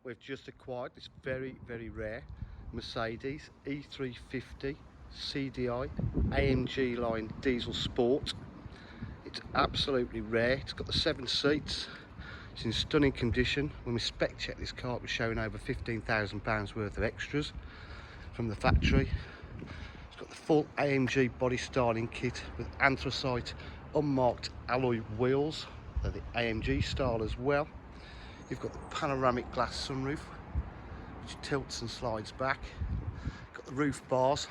we've just acquired this very rare Mercedes E350 CDI AMG line diesel sport. It's absolutely rare. It's got the 7 seats. It's in stunning condition. When we spec checked this car, it was showing over £15,000 worth of extras from the factory. It's got the full AMG body styling kit with anthracite unmarked alloy wheels. They're the AMG style as well. You've got the panoramic glass sunroof, which tilts and slides back. Got the roof bars.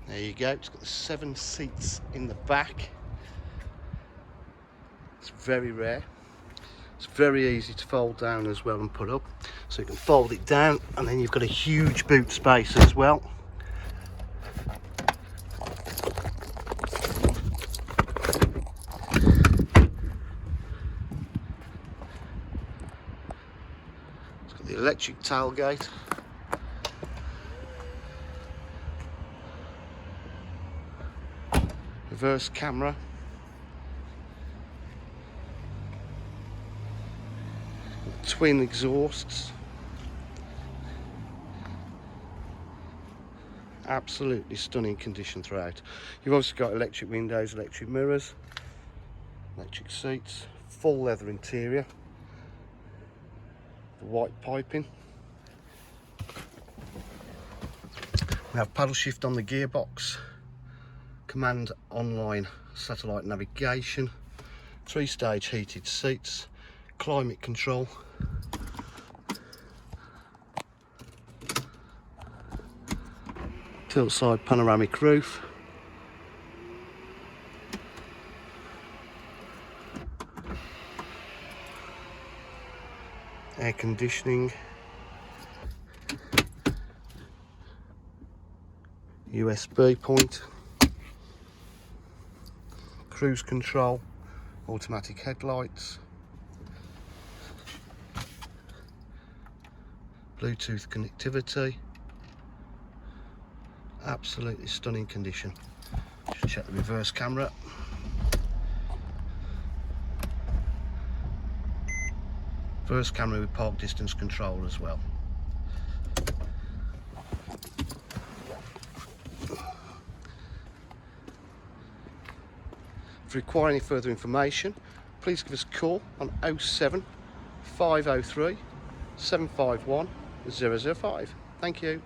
There you go. It's got the 7 seats in the back. It's very rare. It's very easy to fold down as well and put up. So you can fold it down, and then you've got a huge boot space as well. It's got the electric tailgate. Reverse camera. Twin exhausts. Absolutely stunning condition throughout. You've also got electric windows, electric mirrors, electric seats, full leather interior, the white piping. We have paddle shift on the gearbox, command online satellite navigation, 3-stage heated seats, climate control, tilt side panoramic roof, air conditioning, USB point, cruise control, automatic headlights, Bluetooth connectivity. Absolutely stunning condition. Just check the reverse camera. Reverse camera with park distance control as well. If you require any further information, please give us a call on 07 503 751 005. Thank you.